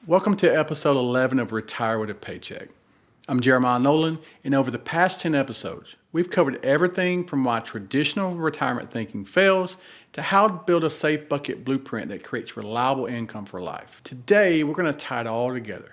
Welcome to episode 11 of Retire with a Paycheck. I'm Jeremiah Nolen, and over the past 10 episodes, we've covered everything from why traditional retirement thinking fails to how to build a safe bucket blueprint that creates reliable income for life. Today, we're going to tie it all together.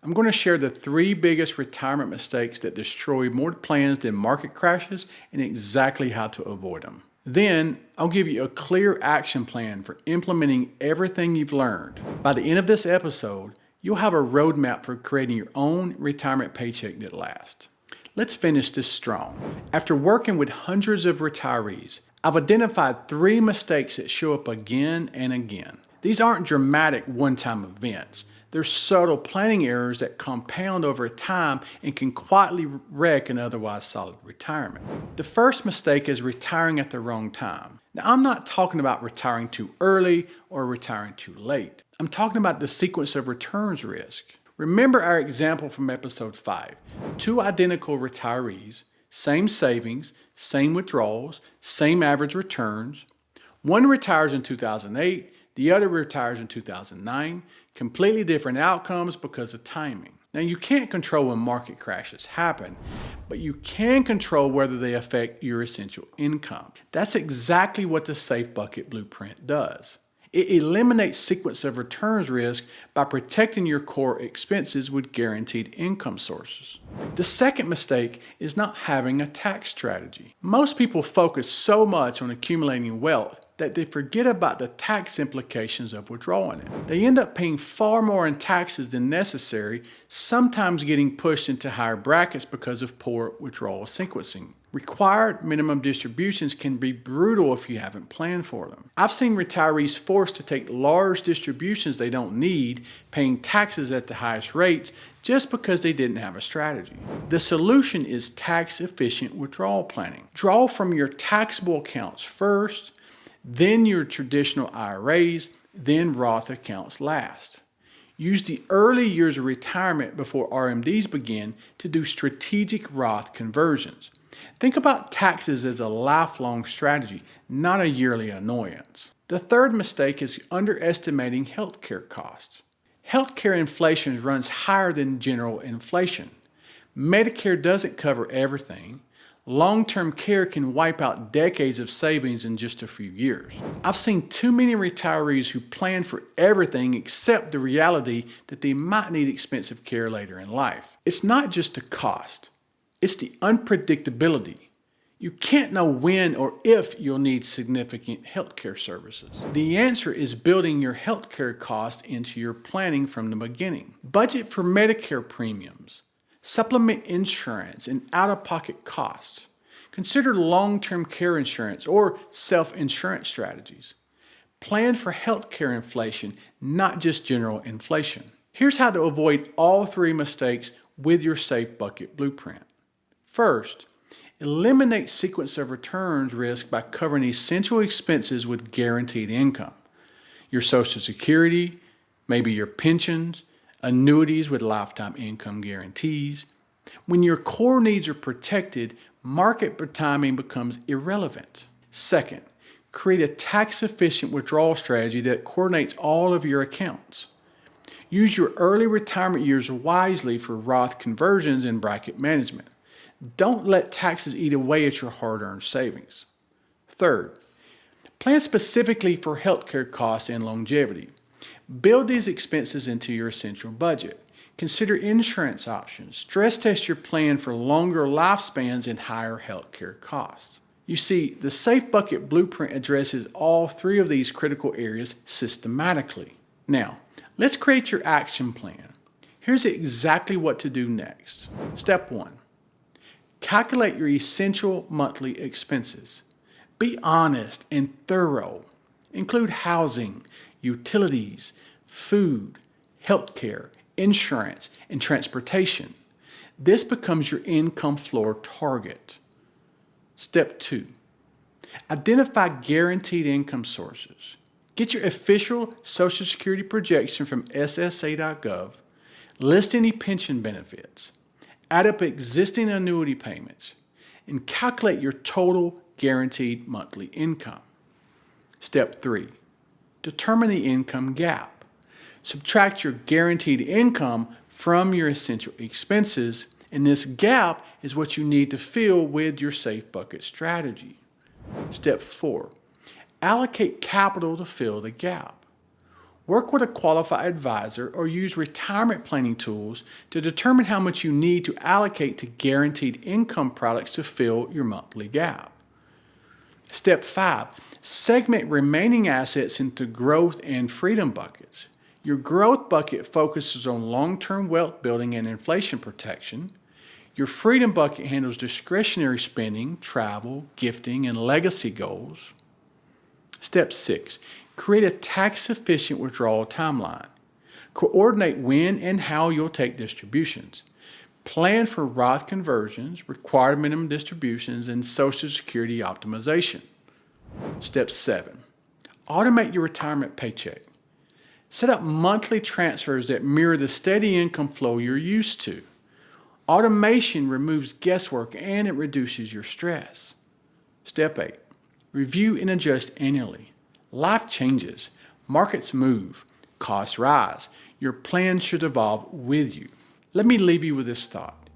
I'm going to share the 3 biggest retirement mistakes that destroy more plans than market crashes and exactly how to avoid them. Then, I'll give you a clear action plan for implementing everything you've learned. By the end of this episode, you'll have a roadmap for creating your own retirement paycheck that lasts. Let's finish this strong. After working with hundreds of retirees, I've identified 3 mistakes that show up again and again. These aren't dramatic one-time events. They're subtle planning errors that compound over time and can quietly wreck an otherwise solid retirement. The first mistake is retiring at the wrong time. Now, I'm not talking about retiring too early or retiring too late. I'm talking about the sequence of returns risk. Remember our example from episode 5. 2 identical retirees, same savings, same withdrawals, same average returns. One retires in 2008, the other retires in 2009. Completely different outcomes because of timing. Now, you can't control when market crashes happen, but you can control whether they affect your essential income. That's exactly what the Safe Bucket Blueprint does. It eliminates sequence of returns risk by protecting your core expenses with guaranteed income sources. The second mistake is not having a tax strategy. Most people focus so much on accumulating wealth that they forget about the tax implications of withdrawing it. They end up paying far more in taxes than necessary, sometimes getting pushed into higher brackets because of poor withdrawal sequencing. Required minimum distributions can be brutal if you haven't planned for them. I've seen retirees forced to take large distributions they don't need, paying taxes at the highest rates just because they didn't have a strategy. The solution is tax-efficient withdrawal planning. Draw from your taxable accounts first, then your traditional IRAs, then Roth accounts last. Use the early years of retirement before RMDs begin to do strategic Roth conversions. Think about taxes as a lifelong strategy, not a yearly annoyance. The third mistake is underestimating healthcare costs. Healthcare inflation runs higher than general inflation. Medicare doesn't cover everything. Long-term care can wipe out decades of savings in just a few years. I've seen too many retirees who plan for everything except the reality that they might need expensive care later in life. It's not just the cost, it's the unpredictability. You can't know when or if you'll need significant healthcare services. The answer is building your healthcare cost into your planning from the beginning. Budget for Medicare premiums. Supplement insurance and out-of-pocket costs. Consider long-term care insurance or self-insurance strategies. Plan for healthcare inflation, not just general inflation. Here's how to avoid all 3 mistakes with your Safe Bucket Blueprint. First, eliminate sequence of returns risk by covering essential expenses with guaranteed income. Your Social Security, maybe your pensions, annuities with lifetime income guarantees. When your core needs are protected, market timing becomes irrelevant. Second, create a tax-efficient withdrawal strategy that coordinates all of your accounts. Use your early retirement years wisely for Roth conversions and bracket management. Don't let taxes eat away at your hard-earned savings. Third, plan specifically for healthcare costs and longevity. Build these expenses into your essential budget. Consider insurance options. Stress test your plan for longer lifespans and higher healthcare costs. You see, the Safe Bucket Blueprint addresses all 3 of these critical areas systematically. Now, let's create your action plan. Here's exactly what to do next. Step 1. Calculate your essential monthly expenses. Be honest and thorough. Include housing, utilities, food, healthcare, insurance, and transportation. This becomes your income floor target. Step 2. Identify guaranteed income sources. Get your official Social Security projection from SSA.gov. List any pension benefits. Add up existing annuity payments. And calculate your total guaranteed monthly income. Step 3. Determine the income gap. Subtract your guaranteed income from your essential expenses, and this gap is what you need to fill with your safe bucket strategy. Step 4. Allocate capital to fill the gap. Work with a qualified advisor or use retirement planning tools to determine how much you need to allocate to guaranteed income products to fill your monthly gap. Step 5. Segment remaining assets into growth and freedom buckets. Your growth bucket focuses on long-term wealth building and inflation protection. Your freedom bucket handles discretionary spending, travel, gifting, and legacy goals. Step 6. Create a tax-efficient withdrawal timeline. Coordinate when and how you'll take distributions. Plan for Roth conversions, required minimum distributions, and Social Security optimization. Step 7. Automate your retirement paycheck. Set up monthly transfers that mirror the steady income flow you're used to. Automation removes guesswork and it reduces your stress. Step 8. Review and adjust annually. Life changes, markets move, costs rise. Your plan should evolve with you. Let me leave you with this thought.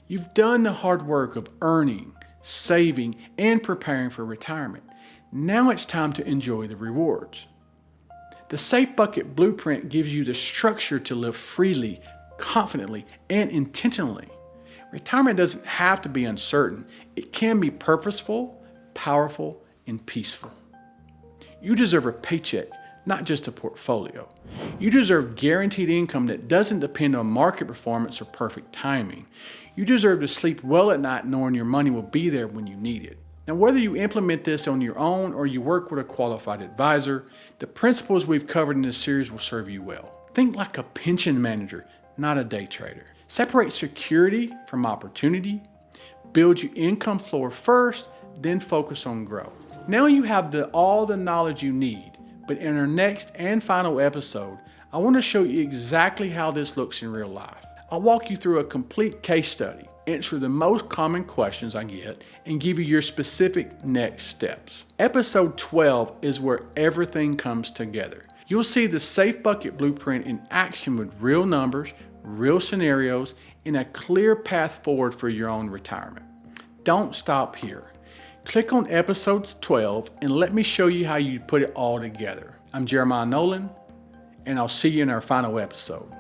You've done the hard work of earning, saving, and preparing for retirement. Now it's time to enjoy the rewards. The Safe Bucket Blueprint gives you the structure to live freely, confidently, and intentionally. Retirement doesn't have to be uncertain. It can be purposeful, powerful, and peaceful. You deserve a paycheck, not just a portfolio. You deserve guaranteed income that doesn't depend on market performance or perfect timing. You deserve to sleep well at night knowing your money will be there when you need it. Now, whether you implement this on your own or you work with a qualified advisor, the principles we've covered in this series will serve you well. Think like a pension manager, not a day trader. Separate security from opportunity. Build your income floor first, then focus on growth. Now you have all the knowledge you need, but in our next and final episode, I want to show you exactly how this looks in real life. I'll walk you through a complete case study, answer the most common questions I get, and give you your specific next steps. Episode 12 is where everything comes together. You'll see the Safe Bucket Blueprint in action with real numbers, real scenarios, and a clear path forward for your own retirement. Don't stop here. Click on episode 12 and let me show you how you put it all together. I'm Jeremiah Nolen, and I'll see you in our final episode.